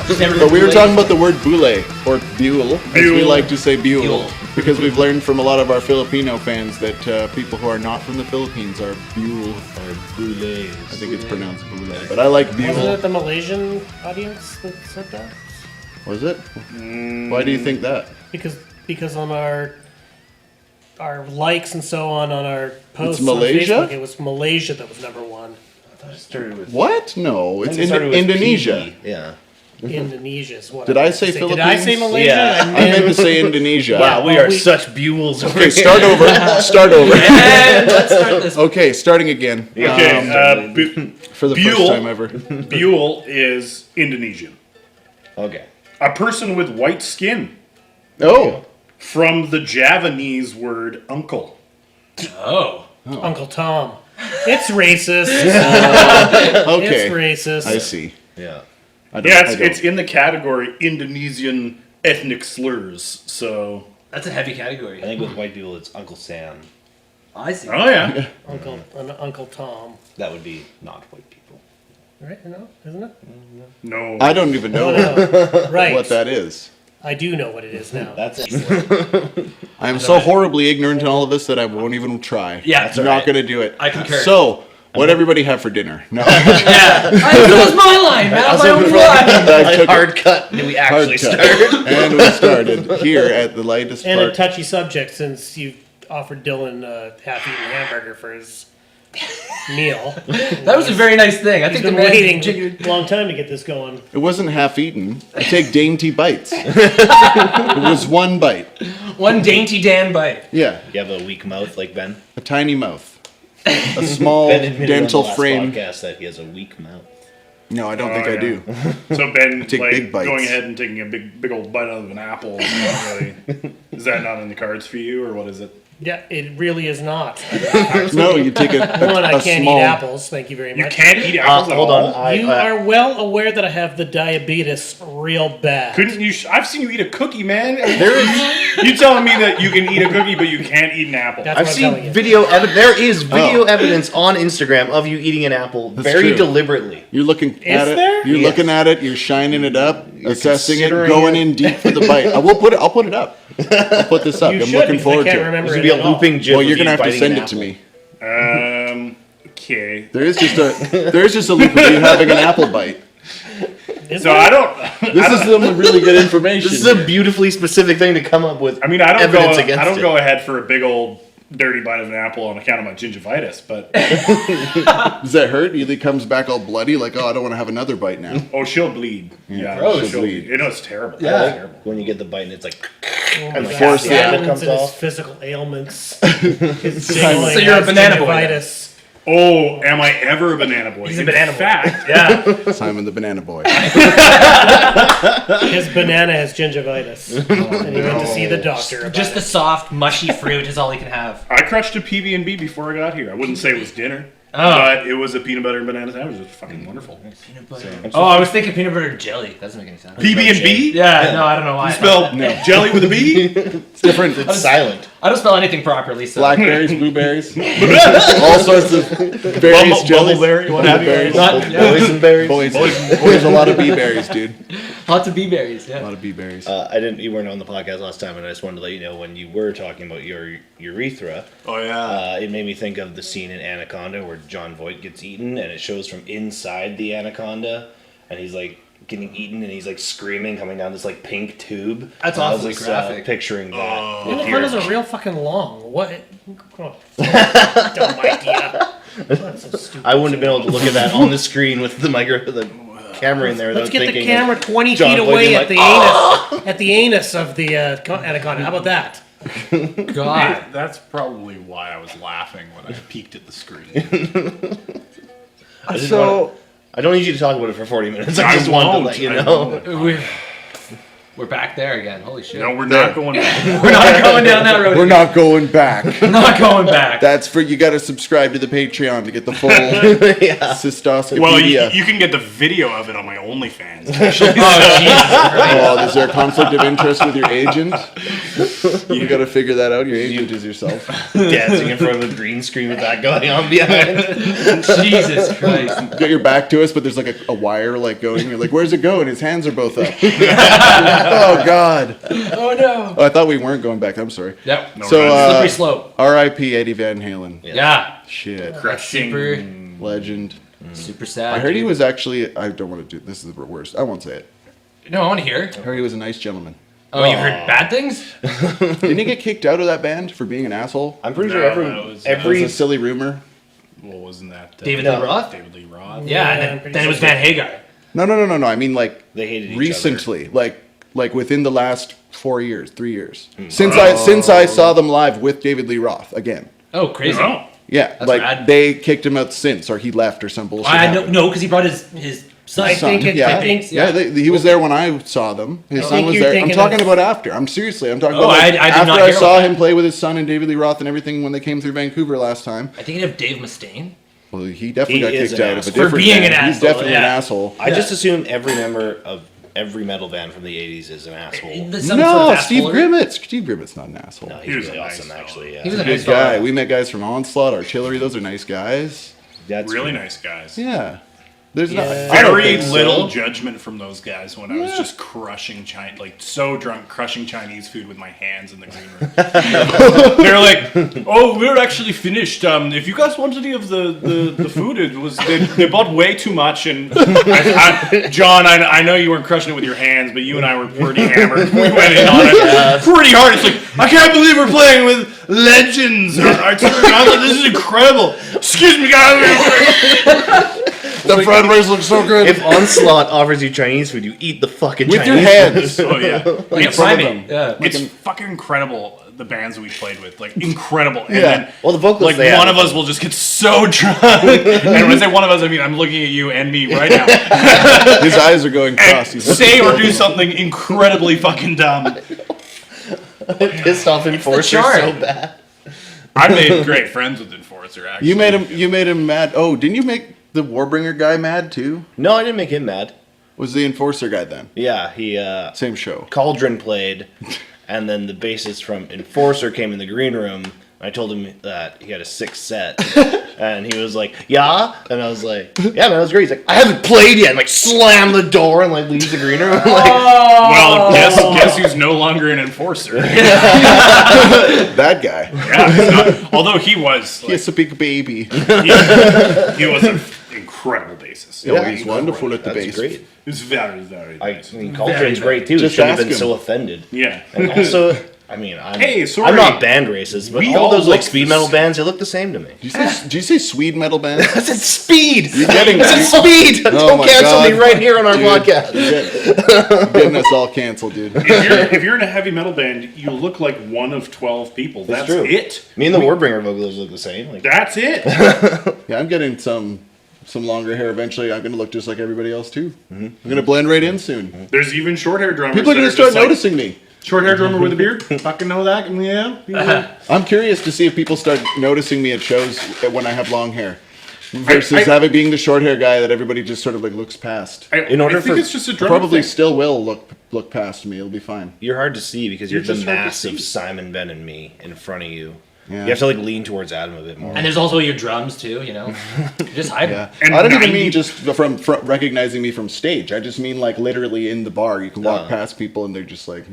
But we were talking about the word bule, or bule, as we like to say bule. Because we've learned from a lot of our Filipino fans that people who are not from the Philippines are bule. Or bules. I think it's pronounced bule, but I like bule. Wasn't it the Malaysian audience that said that? Was it? Why do you think that? Because on our likes and so on our posts Malaysia? on Facebook, it was Malaysia that was number one. I thought it started with... What? No, it's it started with Indonesia. PE. Yeah. Indonesia is what. Did I say Philippines? Did I say Malaysia? Yeah. I meant to say Indonesia. Wow, we are such bules. Okay, start over. Start over. And let's start this. Okay, starting again. Okay, For the first time ever. Bule is Indonesian. Okay. A person with white skin. Oh. From the Javanese word uncle. Oh. Uncle Tom. It's racist. Okay. It's racist. I see. Yeah. It's in the category Indonesian ethnic slurs. So. That's a heavy category. I think with white people, it's Uncle Sam. I see. Oh yeah. Uncle Tom. That would be not white people. Right? No, isn't it? No. I don't even know Right. what that is. I do know what it is now. That's I am so horribly ignorant in all of this that I won't even try. Yeah, I'm not going to do it. I concur. So, what everybody have for dinner? No. Yeah. That was my line, man. That was my own line. I took hard cut. And we actually hard cut. started. And we started here at the lightest And a part. touchy subject since you offered Dylan a half-eaten hamburger for his meal. That was a very nice thing. I He's think the been man waiting jiggered. a long time to get this going. It wasn't half eaten. I take dainty bites. It was one bite. One dainty Dan bite. Yeah, You have a weak mouth like Ben? a tiny mouth. A small Ben admitted dental on the last frame. podcast that he has a weak mouth. No, I don't think I yeah. do. So Ben, take like big bites. going ahead and taking a big old bite out of an apple. Is not really, is that not in the cards for you, or what is it? Yeah, it really is not. No, you take a One, I can't small, eat apples. Thank you very much. You can't eat apples at Hold all. on. You are well aware that I have the diabetes real bad. Couldn't you? I've seen you eat a cookie, man. You telling me that you can eat a cookie, but you can't eat an apple? That's I've what I'm telling seen you. video evidence. There is video evidence on Instagram of you eating an apple very true. deliberately. You're looking at it. there? You're Yes. looking at it. You're shining it up, assessing it, considering going it. in deep for the bite. I'll put it up. I'll put this up. You I'm should, looking because forward I can't to it. remember This it would be a at all. looping gif. Well, you're of gonna you have to biting send an it to apple. me. Okay. There is just a loop of you having an apple bite. So I don't. This is some really good information. This is a beautifully specific thing to come up with. I mean, I don't evidence go. against I don't it. go ahead for a big old dirty bite of an apple on account of my gingivitis, but Does that hurt? It comes back all bloody, like, oh, I don't want to have another bite now. oh, she'll bleed. Yeah, Gross. she'll Bleed. bleed. You know, it's terrible. Yeah. It's terrible. When you get the bite and it's like, And like force the apple comes and his off. physical ailments. His jiggling So you're a has banana boy gingivitis. Oh, am I ever a banana boy? He's a banana boy. fact, Yeah. Simon the Banana Boy. His banana has gingivitis. And he went to see the doctor about Just the it. soft, mushy fruit is all he can have. I crushed a PB&B before I got here. I wouldn't say it was dinner, Oh. but it was a peanut butter and banana sandwich. It was fucking wonderful. Peanut butter. Oh, I was thinking peanut butter jelly. That doesn't make any sense. PB&B? Yeah, no, I don't know why. Spelled jelly with a B? It's different. It's silent. I don't spell anything properly, so. Blackberries, blueberries, all sorts of various jellies. Bumbleberry, what have you. Berries. Not- yeah. Boysenberries. Boys, a lot of bee berries, dude. Lots of bee berries, A yeah. lot of bee berries. You weren't on the podcast last time, and I just wanted to let you know when you were talking about your urethra. Oh, yeah. It made me think of the scene in Anaconda where John Voight gets eaten, and it shows from inside the anaconda, and he's like getting eaten, and he's like screaming, coming down this like pink tube. That's And I was awfully just, graphic. picturing that. with Anacondas your- are real fucking long. What? Oh, dumb idea. That's so stupid. I wouldn't have been able to look at that on the screen with the camera in there. Let's without get the thinking camera 20 John feet Voight away being at like, the anus, at the anus of the anaconda. How about that? God. That's probably why I was laughing when I peeked at the screen. I don't need you to talk about it for 40 minutes. I just wanted to let you know. We're back there again. Holy shit. No, we're not going back. We're not going down that road. We're not going back. We're not going back. That's for you. Got to subscribe to the Patreon to get the full cystoscopy. Well, you can get the video of it on my OnlyFans. Oh, Jesus Christ. Oh, is there a conflict of interest with your agent? You got to figure that out. Your agent is yourself. Dancing in front of a green screen with that going on behind. Jesus Christ. You got your back to us, but there's like a wire like going. You're like, where's it going? His hands are both up. Oh God. Oh, no. Oh, I thought we weren't going back. I'm sorry. Yep. No, So, Slippery slope. R.I.P. Eddie Van Halen. Yeah. Shit. Crushing. Super, Legend. super sad. I heard he dude. was actually. I don't want to do this. Is the worst. I won't say it. No, I want to hear. I heard he was a nice gentleman. Oh, you heard bad things? Didn't he get kicked out of that band for being an asshole? I'm pretty No, sure that was- It was a silly rumor. Well, wasn't that David No. Lee Roth? David Lee Roth? Yeah, I'm and pretty then it was sure. Van Hagar. No. I mean, like They hated each recently, like within the last 4 years, 3 years, since I saw them live with David Lee Roth again. Oh, crazy. No. Yeah, That's like rad. they kicked him out since, or he left, or some bullshit. I know, happened. no, because he brought his son. Son, yeah, he was there when I saw them. His son think was you're there. I'm thinking talking of- about after. I'm seriously. I'm talking Oh, about like, I did after not I hear saw about him play with his son and David Lee Roth and everything when they came through Vancouver last time. I think of Dave Mustaine. Well, he definitely He got is kicked an out of a asshole. different For being band. an He's asshole, definitely an yeah. asshole. I just assume every member of every metal band from the 80s is an asshole. Some sort No, of Steve assholery. Grimmett. Steve Grimmett's not an asshole. No, He he's was really a nice awesome, fellow. actually. Yeah. He was a Good nice guy. fellow. We met guys from Onslaught, Artillery. Those are nice guys. That's Really cool. nice guys. Yeah. There's not. Yeah. I don't Very think so. little judgment from those guys when I was Yeah. just crushing so drunk, crushing Chinese food with my hands in the green room. They're like, "Oh, we're actually finished. If you guys want any of the food, it was they bought way too much." And John, I know you weren't crushing it with your hands, but you and I were pretty hammered. We went in on it pretty hard. It's like, I can't believe we're playing with legends. This is incredible. Excuse me, guys. The Broadways look so good. If Onslaught offers you Chinese food, you eat the fucking With Chinese your hands. Oh yeah. Like a some of primate. Yeah. It's fucking incredible, the bands we played with. Like, incredible. And Yeah. then, Well, the vocalists like, they have- one of us will just get so drunk. And when I say one of us, I mean, I'm looking at you and me right now. His eyes are going cross. And say or do something incredibly fucking dumb. pissed off Enforcer charm. so bad. I made great friends with Enforcer, actually. You made him mad. Oh, didn't you make the Warbringer guy mad too? No, I didn't make him mad. Was the Enforcer guy then? Yeah, he Same show. Cauldron played, and then the bassist from Enforcer came in the green room. I told him that he had a 6 set, and he was like, "Yeah," and I was like, "Yeah, man, that was great." He's like, "I haven't played yet," and like slam the door and like leaves the green room. I'm like, Well, guess who's no longer an Enforcer? That guy. Yeah, he's not- although he was, He has a big baby. he was an incredible bassist. Oh, he's wonderful at the that's bass. great. It's very, very I nice. mean, Cauldron's great too. He Just shouldn't have ask been him. so offended. Yeah. And also, I mean, I'm, Hey, sorry. I'm not band racist, but We all all those like look speed the metal same. bands, they look the same to me. Did you say Swede metal band? I said speed. You're getting I said speed. Don't my cancel me God. right here on our Dude, podcast. you're getting us all canceled, dude. If you're in a heavy metal band, you look like one of 12 people. That's true. it. Me and the Warbringer vocalists look the same. Like, That's it. Yeah, I'm getting some longer hair eventually. I'm gonna look just like everybody else too. I'm gonna blend right in soon. There's even short hair drummers. People are that gonna just start like, noticing me. Short hair drummer with a beard. Fucking know that. Yeah. I'm curious to see if people start noticing me at shows when I have long hair, versus I- having being the short hair guy that everybody just sort of like looks past. In order I think for- it's just a drummer Probably thing. still will look past me. It'll be fine. you're hard to see because you're You're the just hard to massive see. Simon, Ben, and me in front of you. Yeah. You have to like lean towards Adam a bit more. And there's also your drums too, you know. Just hide Yeah, them. And I don't even 90 mean just from recognizing me from stage. I just mean like literally in the bar. You can walk past people and they're just like,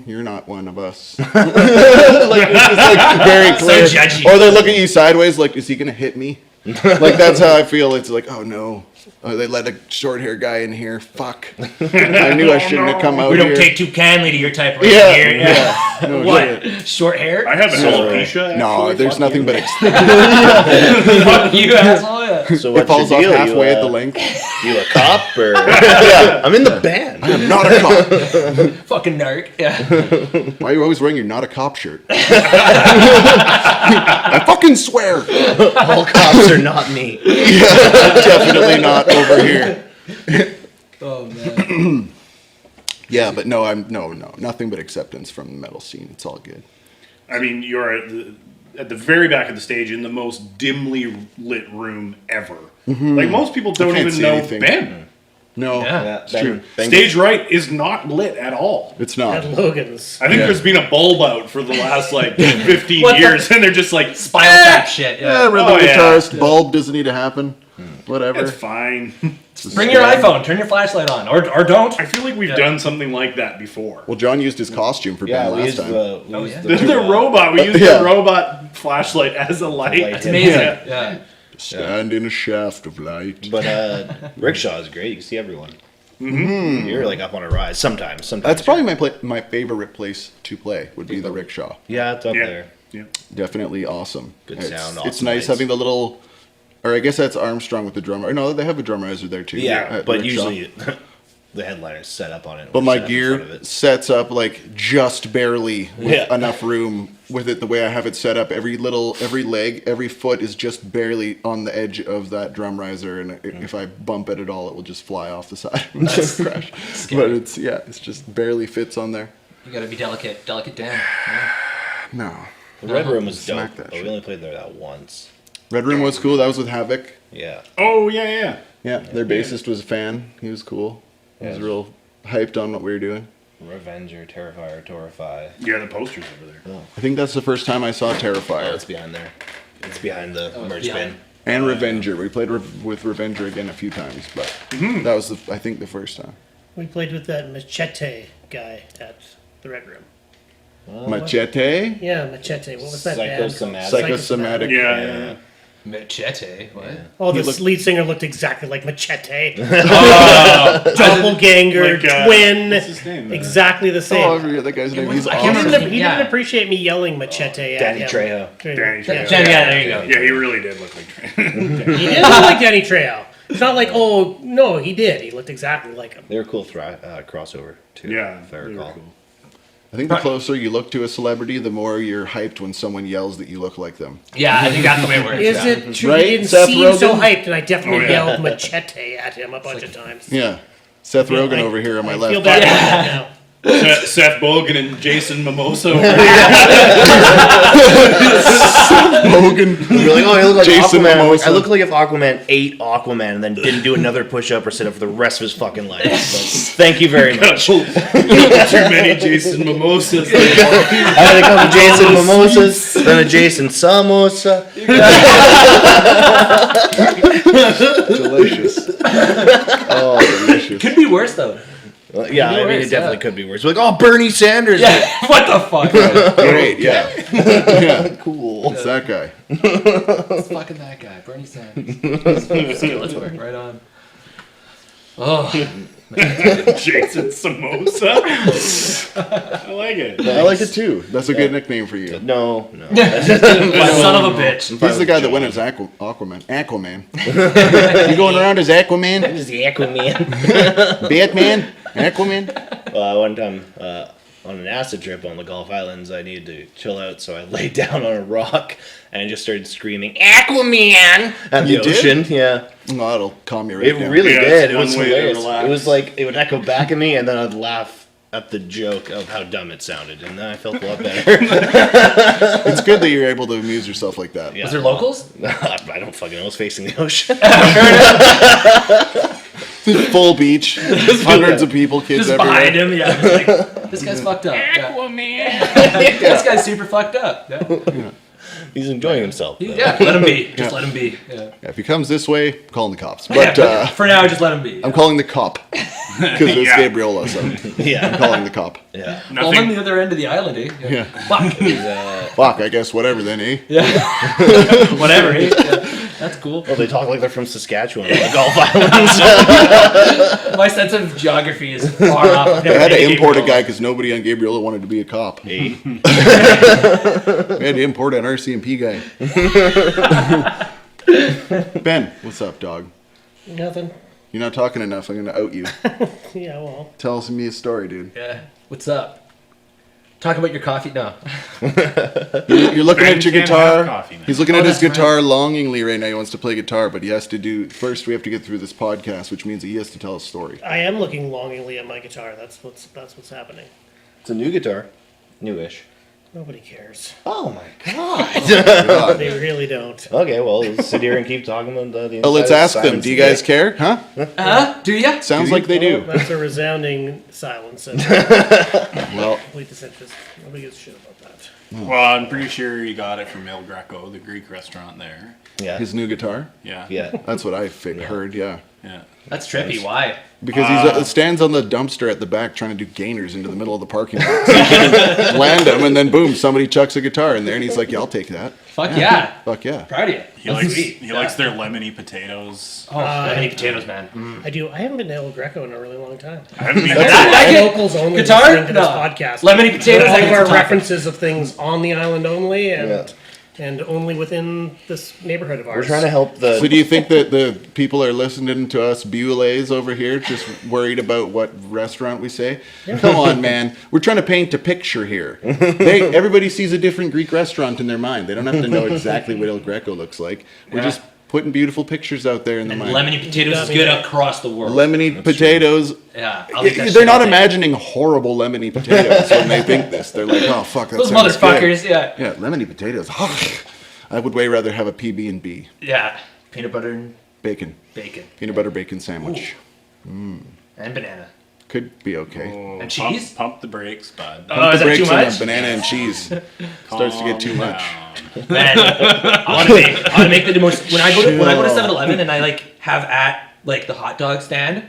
"You're not one of us." Like it's just like very clear. So judgy. Or they look at you sideways, like, "Is he gonna hit me?" Like that's how I feel. It's like, "Oh no." Oh, they let a short hair guy in here. Fuck. I knew I shouldn't have come out We don't here. take too kindly to your type right Yeah, here. yeah. No What? shit. Short hair? I have a alopecia. No, actually. there's Fuck nothing you. but Fuck you, asshole. Yeah. So it what's falls your off deal? halfway you, at the length. You a cop or? Yeah, I'm in the band. I'm not a cop. Fucking narc. Yeah. Why are you always wearing your not a cop shirt? I fucking swear. All cops are not me. Definitely not over here. Oh man. Yeah, but no, nothing but acceptance from the metal scene. It's all good. I mean, you're at the very back of the stage in the most dimly lit room ever. Like most people don't can't even see know anything. Ben. No, Yeah, it's true. Stage right is not lit at all. It's not. At Logan's. I think there's been a bulb out for the last 15 years, and they're just like Spinal Tap shit. Yeah, Yeah. rhythm guitarist bulb doesn't need to happen. Whatever. It's fine. Bring your iPhone. Turn your flashlight on, or don't. I feel like we've done something like that before. Well, John used his costume for Yeah, Ben we last used time. The robot. We used Yeah. the robot flashlight as a light. That's Amazing. Yeah. Yeah. Stand in a shaft of light. But rickshaw is great. You can see everyone. You're like up on a rise sometimes. That's probably my favorite place to play would be the rickshaw. Yeah, it's up Yeah. there. Yeah. Definitely awesome. Good It's- sound, It's awesome nice lights. having the little, or I guess that's Armstrong with the drummer. No, they have a drum riser there too. Yeah, at but Rickshaw. usually the headliner's set up on it. But We're my set up in front of gear it. sets up like just barely with Yeah. enough room with it the way I have it set up. Every leg, every foot is just barely on the edge of that drum riser, and if I bump it at all, it will just fly off the side and just crash. But it's just barely fits on there. You gotta be delicate. Delicate Dan. Yeah. No. The Red Room was dope, Smack that but we shit. only played there that once. Red Room was cool. That was with Havoc. Yeah. Oh yeah. Yeah, their bassist was a fan. He was cool. He was Yeah. real hyped on what we were doing. Revenger, Terrifier, Torrefy. Yeah, the posters over there. I think that's the first time I saw Oh, Terrifier. it's behind there. It's behind the it's merch behind. bin. And Revenger. We played with Revenger again a few times, but that was, I think, the first time. We played with that Machete guy at the Red Room. Machete? Yeah, Machete. What was that band called? Psychosomatic. Psychosomatic. Yeah. Machete. What? Oh, the looked- lead singer looked exactly like Machete. Oh, Doppelganger, Like, twin. what's his name? Exactly the Oh, I same. forget that guy's name. He's I can't awesome. remember. He Yeah. didn't appreciate me yelling Machete at Danny him. Trejo. Danny Yeah. Trejo. Yeah, there you go. Yeah, he really did look like Trent. He didn't look like Danny Trejo. It's not like, oh, no, he did. He looked exactly like him. They were cool crossover, too. Yeah, if I they were recall. cool. I think the closer you look to a celebrity, the more you're hyped when someone yells that you look like them. Yeah, I think that's the way it works. Is yeah. it true? Right, He didn't Seth seem so Rogen? hyped, and I definitely Oh, yeah. yelled Machete at him a bunch of times. Yeah. Seth Rogen over here on my I left. feel bad about that now. Seth Bogan and Jason Mimosa. Rogen, You're like, oh, I look like Jason Aquaman. Momoa. I look like if Aquaman ate Aquaman and then didn't do another push-up or sit-up for the rest of his fucking life. So, thank you very much. Too many Jason Mimosas. I had a couple Jason Mimosas, then a Jason Samosa. delicious. Oh, delicious. Could be worse though. Yeah, I mean, worse, it definitely yeah. could be worse. We're like, oh, Bernie Sanders. Yeah. What the fuck? Great, yeah. Yeah. Cool. It's that guy. It's fucking that guy, Bernie Sanders. Skeletor, right on. Oh, Jason Samosa. I like it. I like it too. That's a good nickname for you. No. son of a bitch. He's the guy that went as Aquaman. Aquaman. You going around as Aquaman? This is the Aquaman. Batman? Aquaman? One time on an acid trip on the Gulf Islands, I needed to chill out, so I laid down on a rock and just started screaming Aquaman at the You did? ocean. Yeah, Oh, that'll calm you right it down. really Yeah, did. it's It was one way to hilarious. relax. It was like it would echo back at me, and then I'd laugh at the joke of how dumb it sounded, and then I felt a lot better. It's good that you're able to amuse yourself like that. Yeah. Was there locals? I don't fucking know. It was facing the ocean. Full beach, hundreds of people, kids Just everywhere. behind him, yeah. Just like, this guy's fucked up. Yeah. This guy's super fucked up. Yeah. He's enjoying himself. though. Yeah, let him be. Just let him be. Yeah. Yeah, if he comes this way, I'm calling the cops. But For now, just let him be. I'm calling the cop. Because it's Yeah. Gabriola, so I'm Yeah, calling the cop. yeah. Well, I'm on the other end of the island, eh? Yeah. Fuck. Fuck, I guess whatever then, eh? Whatever, eh? Yeah. That's cool. Well, they talk like they're from Saskatchewan, on the Gulf Islands. My sense of geography is far off. They had to import a guy because nobody on Gabriola wanted to be a cop. Hey. We had to import an RCMP guy. Ben, what's up, dog? Nothing. You're not talking enough. I'm going to out you. Yeah, well. Tell us me a story, dude. Yeah. What's up? Talk about your coffee. No. You're looking Brandon at your can't guitar. have coffee now. He's looking Oh, at his that's guitar longingly right now. He wants to play guitar, but he has to do first. We have to get through this podcast, which means he has to tell a story. I am looking longingly at my guitar. That's what's happening. It's a new guitar. Newish. Nobody cares. Oh my god. God. They really don't. Okay, well, let's sit here and keep talking about the Oh, let's inside of ask them. Simon's Do you guys dick. care? Huh? Do ya? Sounds like they Well, do. that's a resounding silence. And Well, complete disinterest. Nobody gives a shit about that. Well, I'm pretty sure he got it from El Greco, the Greek restaurant there. Yeah. his new guitar. Yeah. Yeah. That's what I heard. Yeah. Yeah. That's trippy. Why? Because he stands on the dumpster at the back trying to do gainers into the middle of the parking lot. So he can land them, and then boom, somebody chucks a guitar in there, and he's like, "Yeah, I'll take that." Fuck yeah. Fuck yeah. Proud of you. He likes their lemony potatoes. Oh, many potatoes, man. I do. I haven't been to El Greco in a really long time. I haven't been I get Locals only guitar? listening to this No. podcast. Lemony potatoes, All I of get our to talk. references of things on the island only, and Yeah. and only within this neighborhood of ours. We're trying to help the. So do you think that the people are listening to us Buellets over here, just worried about what restaurant we say? Come on, man. We're trying to paint a picture here. Everybody sees a different Greek restaurant in their mind. They don't have to know exactly what El Greco looks like. We're just putting beautiful pictures out there in the And mind. lemony potatoes is good across the world. Lemony potatoes. Yeah. I'll eat that They're shit not all day. imagining horrible lemony potatoes when they think this. They're like, oh, fuck, that Those sounds motherfuckers, good. yeah. Yeah, lemony potatoes. I would way rather have a PB&B. Yeah. Peanut butter and Bacon. bacon. Peanut butter bacon sandwich. And banana. Could be okay. Oh, And cheese? Pump the brakes, bud. Oh, is that Breaks too on much? a banana and cheese. Starts to get too much. Man, I want to make the most. When I go to 7-Eleven and I like have at like the hot dog stand,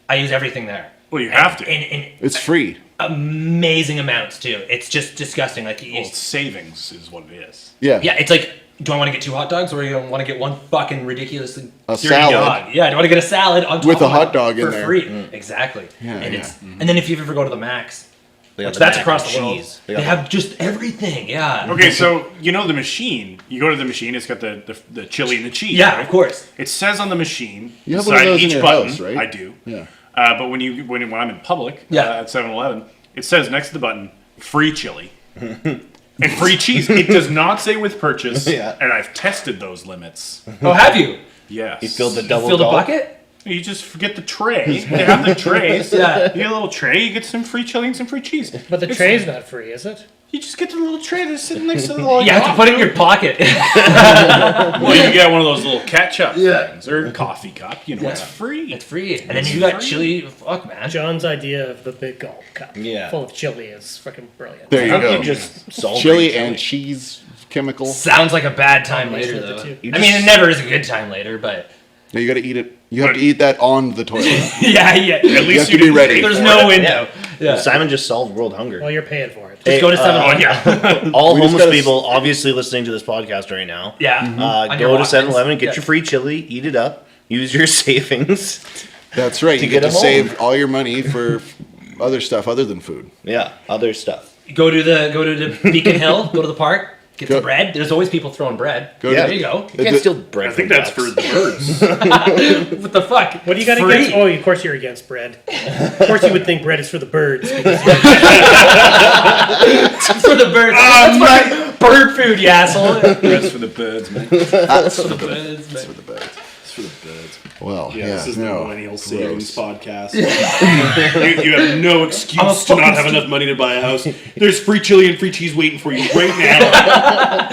I use everything there. Well, you have to. In It's free. amazing amounts too. It's just disgusting. Like, Well, savings is what it is. Yeah. yeah, it's like, do I want to get 2 hot dogs or do I want to get one fucking ridiculously A dirty salad. dog? Yeah, do I want to get a salad on top With a of hot it dog in for there. free? Exactly. Yeah, and yeah. it's and then if you ever go to the Max, They got which the that's mac across and the world, cheese. they have just everything. Yeah. Okay, so you know the machine. You go to the machine. It's got the chili and the cheese. Yeah, right? of course. It says on the machine. You have one of beside those in each your button, house, right? I do. Yeah. But when I'm in public, Yeah. at 7-Eleven, it says next to the button, free chili. And free cheese. It does not say with purchase. Yeah. And I've tested those limits. Oh, have you? Yes. He filled the double Fill the gulp. bucket? You just forget the tray. They have the trays. Yeah. You get a little tray, you get some free chili and some free cheese. But the tray's not free, is it? You just get the little tray that's sitting next to the little. You have to put it in your pocket. Well, you get one of those little catch-up things or coffee cup. You know, it's free. It's free. And then you got chili. Fuck, man. John's idea of the big gulp cup Yeah. full of chili is freaking brilliant. There you How go. you just solve Chili and cheese chemical. Sounds like a bad time Combination later, of the though. two. I mean, it never is a good time later, but No, you got to eat it. You have to eat that on the toilet. yeah, yeah. At You have least to you be didn't ready. pay There's for no it. window. Yeah. Simon just solved world hunger. Well, you're paying for it. Just go to 7 Oh yeah. All We just homeless gotta people obviously listening to this podcast right now. Yeah. On your Go to Walkmans. 7-Eleven, get Yeah. your free chili, eat it up, use your savings. That's right. You get get to them save all your money for other stuff other than food. Yeah, other stuff. Go to the Beacon Hill. Go to the park. Get Go- some bread. There's always people throwing bread. Go Yeah. There you go. You can't steal bread. I think from that's for ducks. the birds. What the fuck? What do you got Free. against? Oh, of course you're against bread. Of course you would think bread is for the birds. Because For the birds. That's fucking bird food, you asshole. That's for the birds, man. That's For the birds, man. for the birds. It's for the birds. Well, yeah, This is the no. millennial savings Gross. podcast. you have no I'm a excuse to not fucking have enough money to buy a house. There's free chili and free cheese waiting for you right now.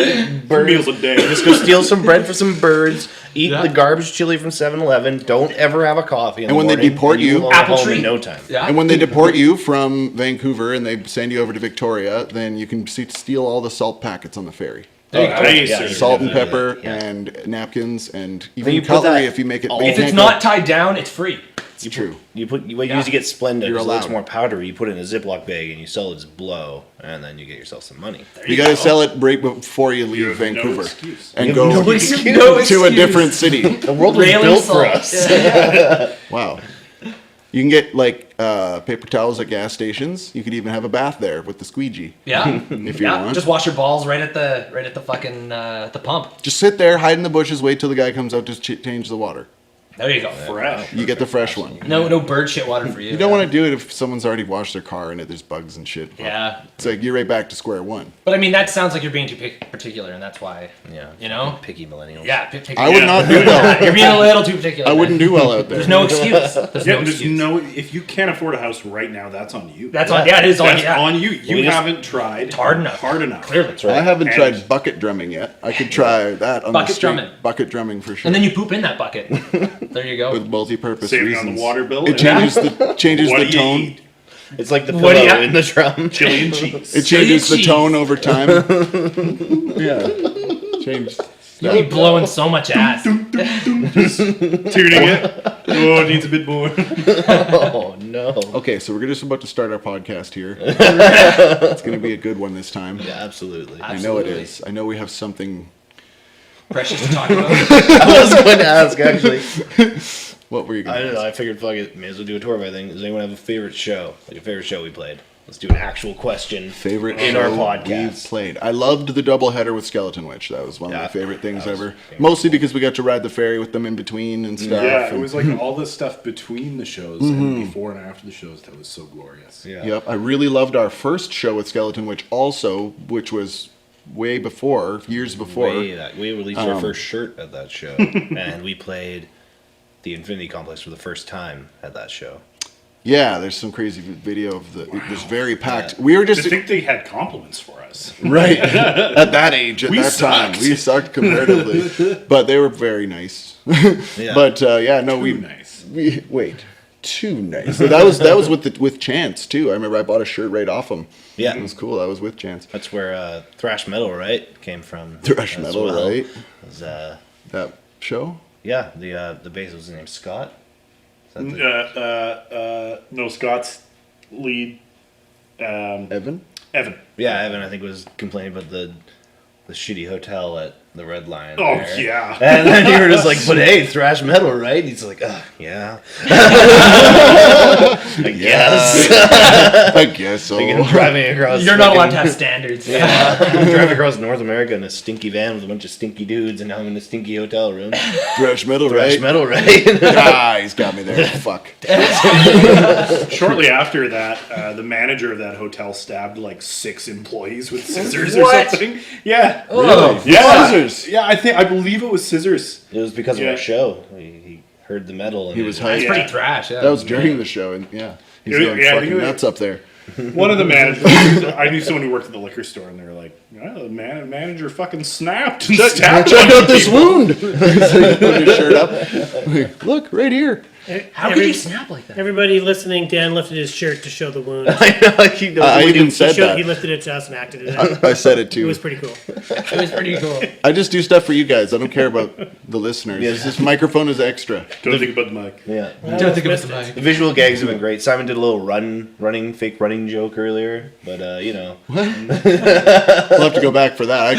Bird. Meals a day. Just go steal some bread for some birds. Eat Yeah. the garbage chili from 7-Eleven. Don't ever have a coffee. And when they deport you- will Apple home tree. in no time. Yeah. And when they deport you from Vancouver and they send you over to Victoria, then you can steal all the salt packets on the ferry. There you go. Nice. Yeah, Salt and yeah, pepper yeah. and napkins and you even put cutlery that if you make it. all- but you If it's can't not tied down, it's free. go- true. You put what you Yeah. usually get Splenda. You're It looks allowed. more powdery. You put it in a Ziploc bag and you sell it as blow, and then you get yourself some money. You got to sell it right before you leave have no Vancouver excuse. and You go have no to excuse. No a excuse. different city. The world was Railing built for salt. us. Yeah. Wow. You can get like paper towels at gas stations. You could even have a bath there with the squeegee. Yeah. If you Yeah. want. Just wash your balls right at the fucking the pump. Just sit there, hide in the bushes, wait till the guy comes out to change the water. There you go. Fresh. You get the fresh one. No bird shit water for you. You don't want to do it if someone's already washed their car and there's bugs and shit. Yeah. It's like you're right back to square one. But I mean, that sounds like you're being too particular, and that's why. Yeah. You know? Picky millennials. Yeah. I would not do well. You're being a little too particular. I wouldn't do well out there. There's no excuse. There's Yeah, no there's excuse. no. If you can't afford a house right now, that's on you. That's on. Yeah, it is on. That's Yeah. on you. You We just- haven't tried hard enough. Hard enough. Clearly. That's right. I haven't And- tried bucket drumming yet. I could try that on Bucket the street. drumming. Bucket drumming for sure. And then you poop in that bucket. There you go. with multi-purpose Saving reasons. on the water bill. It changes the What do you tone. eat? It's like the What do pillow you- in the drum. Chili and cheese. It changes the cheese. tone over time. Yeah. Change. You'll be blowing so much ass. Tuning it. Oh, it needs a bit more. Oh no. Okay, so we're just about to start our podcast here. It's going to be a good one this time. Yeah, absolutely. I know it Absolutely. is. I know we have something. Precious to talk about. I was going to ask actually. What were you going I to don't know. I figured, fuck it, may as well do a Torrefy thing. Does anyone have a favorite show? Like a favorite show we played? Let's do an actual question. Favorite in show our we've podcast. played. I loved the doubleheader with Skeleton Witch. That was one of Yeah, my favorite things that was ever. favorite. Mostly because we got to ride the ferry with them in between and stuff. Yeah, it and- was like all the stuff between the shows and before and after the shows that was so glorious. Yeah. Yep, I really loved our first show with Skeleton Witch also, which was way before, years before. We released our first shirt at that show, and we played the Infinity Complex for the first time at that show. Yeah, there's some crazy video of it was very packed. We were To just think they had compliments for us. right at that age, at We that time. sucked. We sucked comparatively, but they were very nice. Yeah. But yeah, no, Too nice. we wait. Too nice. So that was with Chance too. I remember I bought a shirt right off him. Yeah. It was cool. I was with Chance. That's where thrash metal, right, came from. Thrash as metal, well. right? It was, That show. yeah, the bass was named Scott. Is that the- No, Scott's lead, Evan. Evan. yeah, Evan, I think, was complaining about the shitty hotel at the Red Lion. Oh, there. yeah. And then you were just like, but hey, thrash metal, right? He's like, yeah. I guess. I guess so. Like, I'm driving across. You're not allowed to fucking- have standards. Yeah, I'm driving across North America in a stinky van with a bunch of stinky dudes, and now I'm in a stinky hotel room. Thrash metal, Thrash right? metal, right? Ah, he's got me there. Fuck. Shortly after that, the manager of that hotel stabbed like 6 employees with scissors What? or something. Yeah. Oh, Yeah. Scissors. Yeah, I believe it was scissors. It was because of Yeah. our show. He heard the metal. And He was That's hyped. pretty thrash. Yeah. That was during the show, and yeah, he's Yeah, going yeah, I think fucking it was- nuts up there. One of the managers, I knew someone who worked at the liquor store, and they were like, "Oh, the manager fucking snapped and stabbed Check a bunch out of this people." wound. So he put his shirt up. Like, look right here. How could you snap like that? Everybody listening, Dan lifted his shirt to show the wound. I know, he knows I what even he- said He that. lifted it to us and acted it out. I said it It too. was pretty cool. It was pretty cool. I just do stuff for you guys. I don't care about the listeners. Yeah. This microphone is extra. Don't think about the mic. Yeah. Don't think about the mic. The visual gags have been great. Simon did a little fake running joke earlier, but you know, We'll have to go back for that.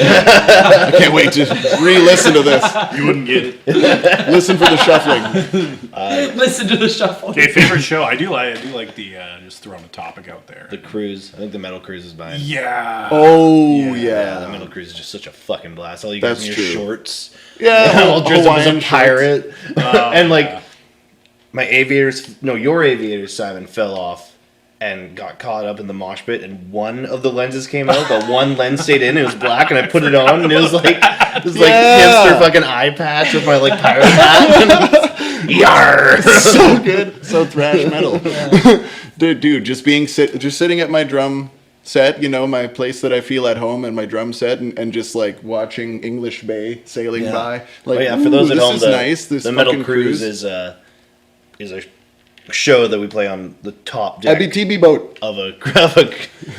I can't wait to re-listen to this. You wouldn't get it. Listen for the shuffling. Listen to the shuffle. Okay, favorite show. I do like the just throwing a topic out there. the cruise. I think the metal cruise is mine. Yeah. Oh Yeah, the yeah. metal cruise is just such a fucking blast. All you guys That's in your true. shorts, Yeah. all dressed up as Hawaiian a shirts. pirate, and like yeah. my aviators. No, your aviators, Simon, fell off and got caught up in the mosh pit, and one of the lenses came out, but one lens stayed in. It was black, and I put it on, and it was like Yeah. hipster fucking eye patch with my like pirate hat. Yar! So good. So thrash metal. Dude, just sitting at my drum set, my place that I feel at home, and my drum set, and just like watching English Bay sailing Yeah. by. Like, Oh yeah, for those at this home, is the, nice. This the Metal fucking Cruise is a show that we play on the top deck Abitibi boat. of a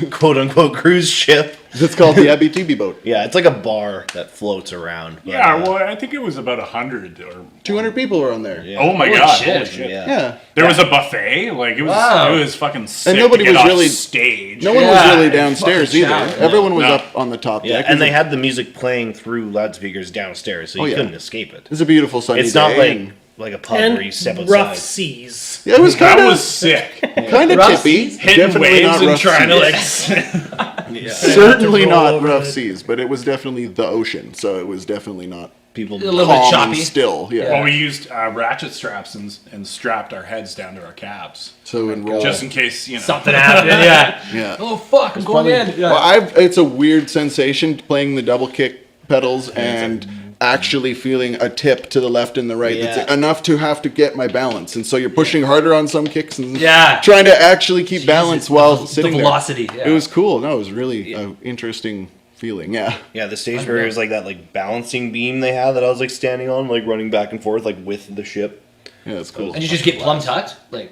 quote unquote cruise ship. It's called the Abitibi boat. Yeah, it's like a bar that floats around. but, Yeah, well, I think it was about 100 or. 200 people were on there. yeah. Oh my Holy god! shit. Holy shit! Yeah. Yeah. There was a buffet. Like Wow. it was fucking sick. nobody to get was off really- stage. No one was Yeah, really downstairs fucking either. shout. Everyone was No. up on the top Yeah, deck. and they It's had the music playing through loudspeakers downstairs, so you Oh, yeah. couldn't escape it. a beautiful sunny It's day. not and- like a pub where you step And rough outside. seas. Yeah, it was That kind was of sick. Rough tippy. seas? Hitting Definitely waves not and rough trying seas. to like. Yeah. Certainly roll not over rough it. seas, but it was definitely the ocean, so it was definitely not people. A little bit calm and choppy. still. Yeah. Well, we used ratchet straps and strapped our heads down to our cabs. So in roll. Just in case, Something happened. Yeah. Yeah. Oh fuck! I'm going in. Yeah. Well, it's a weird sensation playing the double kick pedals and actually feeling a tip to the left and the right. Yeah. That's enough to have to get my balance. And so you're pushing harder on some kicks and Yeah. trying to actually keep balance while the sitting velocity, there. yeah. It was cool. No, it was really an interesting feeling. Yeah. Yeah, the stage barrier is like that like balancing beam they have that I was like standing on, like running back and forth like with the ship. Yeah, it's cool. And you just get plum tucked, like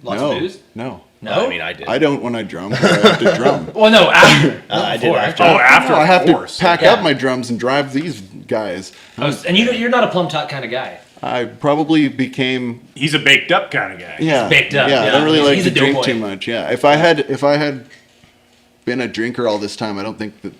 lots of booze. No. No, I mean I did. I don't when I drum. But I have to drum. Well, no, after. I did Before. after. Oh, after, No, I have of to course. pack Yeah. up my drums and drive these guys. And you're not a plum tuck kind of guy. I probably became He's a baked up kind of guy. yeah baked up, Yeah, I yeah. don't really like He's to a drink doughboy. too much. Yeah, if I had been a drinker all this time, I don't think that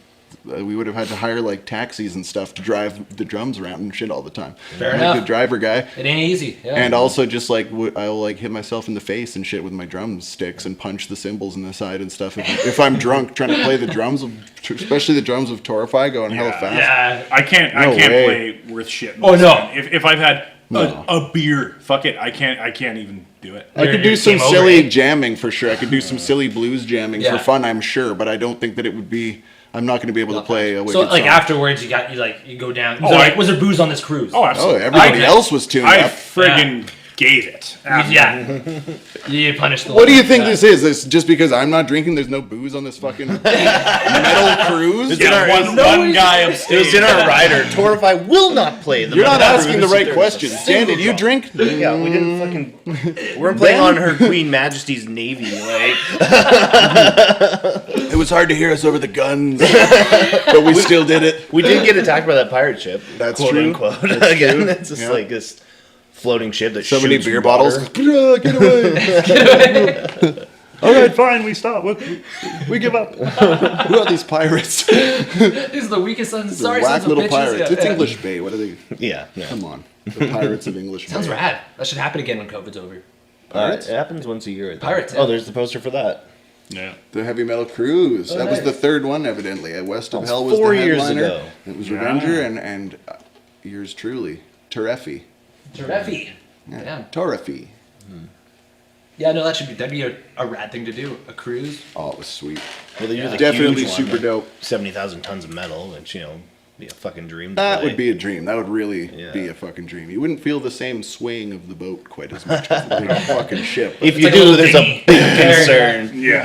we would have had to hire like taxis and stuff to drive the drums around and shit all the time. Fair I'm enough. a good driver guy. It ain't easy. Yeah. And also just like I'll like hit myself in the face and shit with my drumsticks and punch the cymbals in the side and stuff. If I'm drunk trying to play the drums, especially the drums of Torrefy going hella fast. yeah. I can't No way. play worth shit. Oh, no. Man. If I've had No. a beer, fuck it. I can't even do it. I could You're do some game over, silly eh? jamming for sure. I could do some silly blues jamming Yeah. for fun, I'm sure, but I don't think that it would be. I'm not going to be able to play a wicked So like song. afterwards, you go down. Oh, Was there booze on this cruise? Oh, absolutely. Oh, everybody I- else was tuned I up. friggin' gave it. Yeah. You punished the. What do you think this is? This just because I'm not drinking? There's no booze on this fucking metal cruise. Yeah, one guy It upstairs. was in our rider. Torrefy will not play the You're not metal asking the cruise. right There's a questions. Dan, single did you drop. drink? Yeah, we didn't fucking. We weren't playing on her Queen Majesty's Navy. Like It was hard to hear us over the guns, but we still did it. we did get attacked by that pirate ship. That's quote true. Unquote. That's Again, true. it's just Yeah. like this floating ship that So many shoots beer water. bottles. Get away! All right, fine. We stop. We give up. Who are these pirates? These are the weakest sons. Sorry, Whack sons of little bitches. pirates. Yeah, It's yeah. English Bay. What are they? Yeah, yeah. Come on, the pirates of English Sounds Bay. rad. That should happen again when COVID's over. Pirates? It happens once a year. I think. Pirates, Oh, yeah. there's the poster for that. Yeah. The Heavy Metal Cruise. Oh, That was nice. the third one, evidently. West of was Hell was 4 the years headliner. ago. It was Yeah. Revenger and yours truly, Torrefy. Torrefy. Damn. Torrefy. Yeah, no, that'd be a rad thing to do. A cruise. Oh, it was sweet. Well, they do the Definitely huge one, super like dope. 70,000 tons of metal, which be a fucking dream. To That play. would be a dream. That would really Yeah. be a fucking dream. You wouldn't feel the same swaying of the boat quite as much as the big fucking ship. If It's you like a do, little there's dinghy. a big concern. Yeah.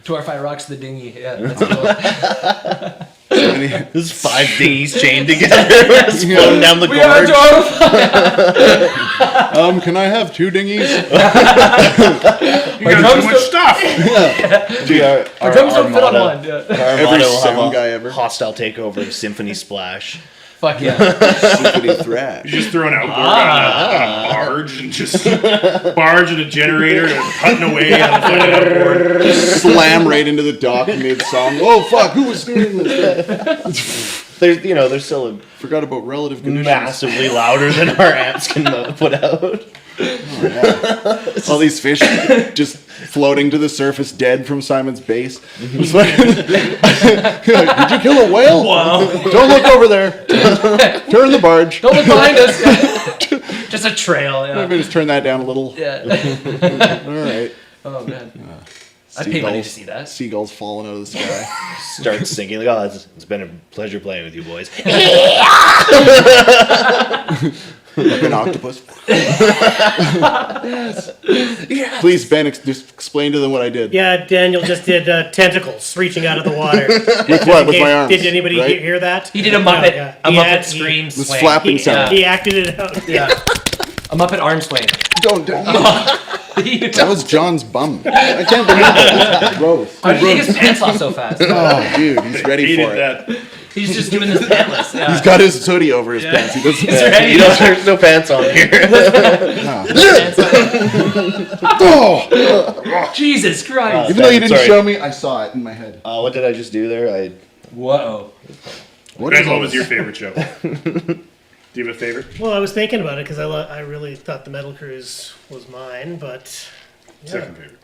Torrefy rocks the dinghy. Yeah. That's cool. There's 5 dinghies chained together. We're just floating down the We are gorge. Torrefy. Can I have 2 dinghies? You got drums too much don't- stuff. Our drums don't fit on one. Yeah. Every sound guy ever. Hostile takeover of Symphony Splash. Fuck yeah. Symphony thrash. Just throwing outboard on a barge and just barge and a generator and putting away on the fucking outboard. Slam right into the dock mid-song. Oh, fuck, who was steering this? There's still a Forgot about relative conditions. massively louder than our amps can put out. All these fish just floating to the surface dead from Simon's base. It's like, did you kill a whale? Wow. Don't look over there. Turn the barge. Don't look behind us. Just a trail. Yeah. Maybe just turn that down a little. Yeah. All right. Oh man. I'd pay money to see that. Seagulls falling out of the sky. Start singing. Like, it's been a pleasure playing with you boys. Like an octopus. Yes. Please, Ben, just explain to them what I did. Yeah, Daniel just did tentacles reaching out of the water. With what? With my arms. Did anybody right? hear that? He did a Muppet. Yeah. A He Muppet had- scream This swing. flapping He, sound. he acted it out. Yeah. A Muppet arm swing. Don't. That was John's bum. I can't believe that. That's gross. How did he take his pants off so fast? Oh, dude, he's ready Hated for it. that. He's just doing this pantless. Yeah. He's got his hoodie over his pants. He doesn't. He's ready. There's no pants on here. Oh, Jesus Christ. even though you didn't Sorry. show me, I saw it in my head. What did I just do there? Whoa. What Ben, is what all was this? your favorite show? Do you have a favorite? Well, I was thinking about it because I really thought the Metal Cruise was mine, but Second favorite.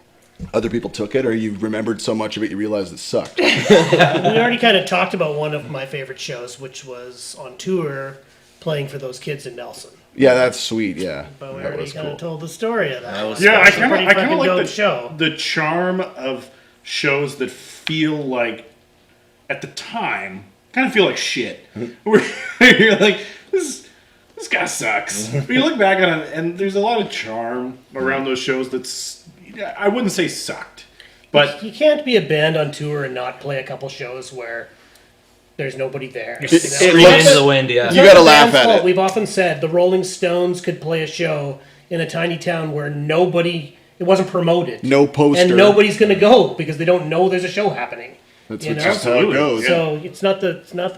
other people took it, or you remembered so much of it you realized it sucked? We already kind of talked about one of my favorite shows, which was on tour, playing for those kids in Nelson. Yeah, that's sweet. Yeah, But we that already was kind of cool. told the story of that. That was Yeah, I It's a kind pretty of fucking like dope show. the charm of shows that feel like, at the time, kind of feel like shit. Where you're like, this guy sucks. But you look back on it, and there's a lot of charm around those shows that's, I wouldn't say sucked, but You can't be a band on tour and not play a couple shows where there's nobody there. It Screaming looks- into the wind, yeah. You gotta the laugh band's at fault. it. We've often said the Rolling Stones could play a show in a tiny town where it wasn't promoted. No poster. And nobody's going to go because they don't know there's a show happening. That's you what know? just how it goes. So it's not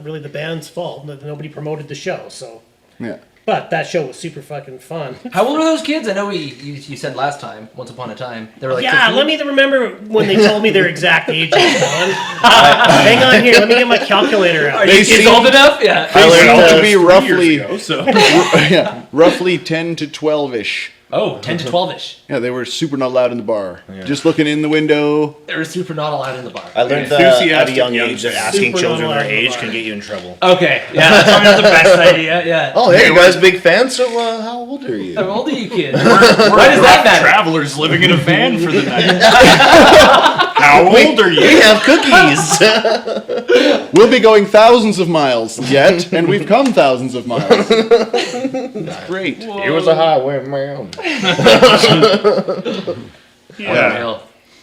really the band's fault that nobody promoted the show. So, Yeah. but that show was super fucking fun. How old were those kids? I know you said last time, once upon a time, they were like Yeah, 15? let me remember when they told me their exact ages. Hang on here, let me get my calculator out. Are They you kids seem- old enough? Yeah. They learned seem to be roughly, so yeah, roughly 10 to 12-ish. Oh, 10 to 12-ish. Yeah, they were super not loud in the bar. Just looking in the window. They were super not allowed in the bar. I learned at a Enthusiastic young young age that fans. asking Super children not their allowed in the age bar. can get you in trouble. Okay, yeah, that's probably not the best idea, yeah. Oh, hey, you guys big fans? So how old are you? How old are you kids? Why does that matter? travelers living in a van for the night. How old are We you? have cookies. We'll be going thousands of miles yet, and we've come thousands of miles. It's great. Here was a highway, man. Unreal.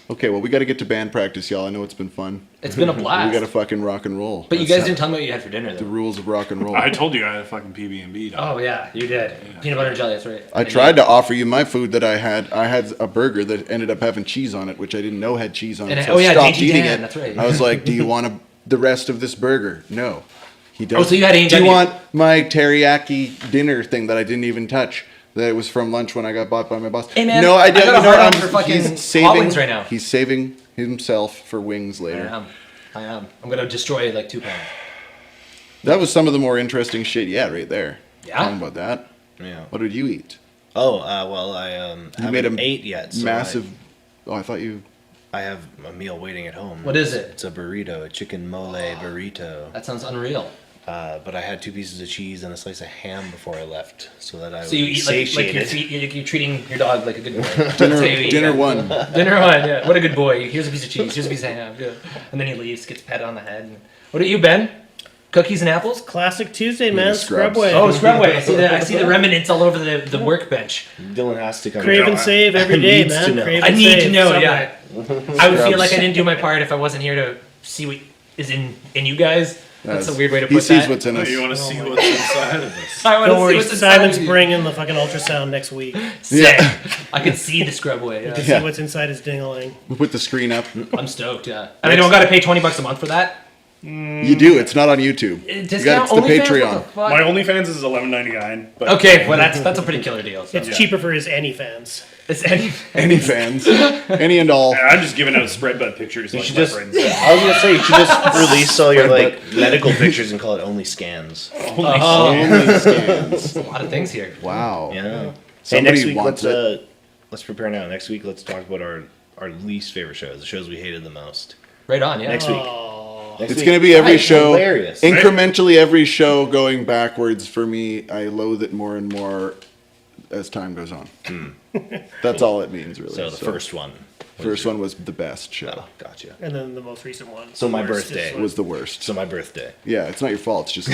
Okay, well, we got to get to band practice, y'all. I know it's been fun. It's been a We blast. got to fucking rock and roll. But you That's guys didn't tell me what you had for dinner, the though. rules of rock and roll. I told you I had a fucking PB&B. Oh, yeah, you did. Peanut butter and jelly, that's right. I tried to offer you my food that I had. I had a burger that ended up having cheese on it, which I didn't know had cheese on it. And So I yeah, stopped Dainty eating Dan, it. that's right. I was like, "Do you want the rest of this burger?" No. He does. Oh, so you had Do you A&W. want my teriyaki dinner thing that I didn't even touch? That it was from lunch when I got bought by my boss. Hey, man, no, I I don't. got a You know, hard on I'm for fucking he's saving hot wings right now. He's saving himself for wings later. I am. I'm going to destroy like 2 pounds. That was some of the more interesting shit. Yeah, right there. Yeah? Talking about that. Yeah. What did you eat? Oh, well, I haven't made a ate yet. So Massive. Oh, I thought you. I have a meal waiting at home. What is it? It's a burrito, a chicken mole burrito. That sounds unreal. But I had 2 pieces of cheese and a slice of ham before I left, so that I So you would be eat like satiated. you're treating your dog like a good boy. That's how you eat, Dinner yeah. one. Dinner one, yeah. What a good boy. Here's a piece of cheese. Here's a piece of ham. Yeah. And then he leaves, gets patted on the head. What about you, Ben? Cookies and apples? Classic Tuesday, man. the scrubs. Scrubway. Oh, Scrubway. I see the remnants all over the workbench. Dylan has to come. Crave and save every day, Needs man. to know. Crave I and need to save. know, Subway. yeah. I would feel like I didn't do my part if I wasn't here to see what is in you guys. That's a weird way to put He sees that. what's in us. You want to see what's inside of us? I wanna Don't see worry, what's inside Simon's of you. bringing the fucking ultrasound next week. Sick. I can see the Scrubway. Yeah. See what's inside his ding-a-ling. We put the screen up. I'm stoked, yeah. And I don't got to pay $20 a month for that? You do. It's not on YouTube. You got Discount it's the OnlyFans? Patreon. What the fuck? My OnlyFans is $11.99. But Okay, well that's a pretty killer deal. So. It's cheaper for his any fans. It's any. Any fans, any and all. I'm just giving out spread bud pictures. Like should left, just- right, and center. I was gonna say you should just release all your Spread like medical pictures and call it only scans. Oh, Only scans. a lot of things here. Wow. Yeah. Hey, Somebody next week wants let's prepare now. Next week let's talk about our least favorite shows, the shows we hated the most. Right on, yeah. Next week. Oh, Next It's week. going to be every Guys, show, hilarious. incrementally every show going backwards for me. I loathe it more and more as time goes on. That's all it means, really. So the first one. First one was the best show. Oh, gotcha. and then the most recent one. So my The worst birthday is what- Was the worst. So my birthday. Yeah, it's not your fault. It's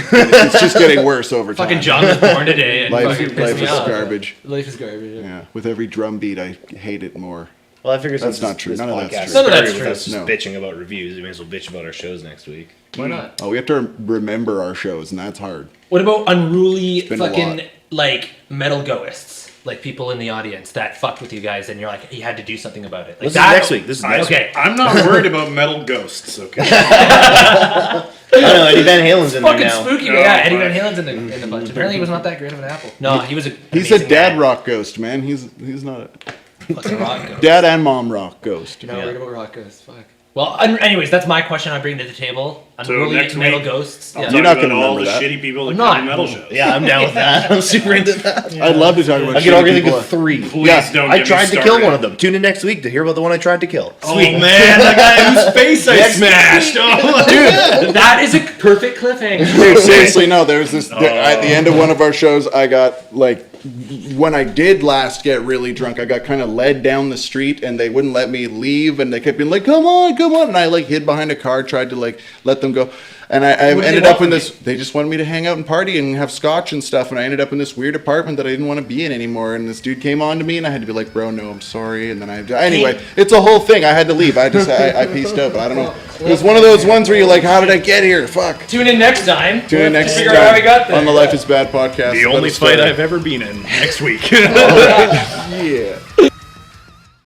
just getting worse over time. Fucking John was born today and Life, fucking pissed life me is off. garbage. Life is garbage. Yeah. Yeah, with every drum beat, I hate it more. Well, I figure That's since not true. This None of that's podcast true. None of that's started with true. us just No. bitching about reviews. We may as well bitch about our shows next week. Why not? Oh, we have to remember our shows, and that's hard. What about unruly been a fucking lot. like metal ghosts? Like people in the audience that fucked with you guys and you're like, you had to do something about it. Like This is that, next week. This is next week. Okay. I'm not worried about metal ghosts. Okay. I don't know, Eddie Van Halen's in there Fucking now. spooky. Oh, Yeah, Eddie Van fuck. Halen's in the bunch. Apparently he was not that great of an apple. No, he was a He's a amazing dad man. rock ghost, man. He's not a Fucking rock ghost. dad and mom rock ghost. You're not Yeah. worried about rock ghosts. Fuck. Well, anyways, that's my question I bring to the table. So Unruly next metal week- gossts. I'll Yeah. talk You're not about gonna all the remember that. shitty people that I'm come to not. metal shows. Yeah, I'm down with that. I'm super into that. I'd love to talk about I can shitty already think people. of 3. Please don't I get me tried to kill started. one of them. Tune in next week to hear about the one I tried to kill. Oh man, the guy whose face I smashed. Oh. That is a perfect cliffhanger. Dude, seriously, no. There was this at the end of one of our shows. I got like, when I did last get really drunk, I got kind of led down the street, and they wouldn't let me leave, and they kept being like, "Come on, come on!" And I like hid behind a car, tried to like let them go, and I What did ended they up want in from this. They just wanted me to hang out and party and have scotch and stuff, and I ended up in this weird apartment that I didn't want to be in anymore. And this dude came on to me, and I had to be like, "Bro, no, I'm sorry." And then anyway, it's a whole thing. I had to leave. I pieced out, but I don't know. It was one of those ones where you're like, "How did I get here? Fuck." Tune in next time. Tune in next Figure out how we got time there. on the Life is Bad podcast. The only About a story. fight I've ever been in. Next week. Yeah.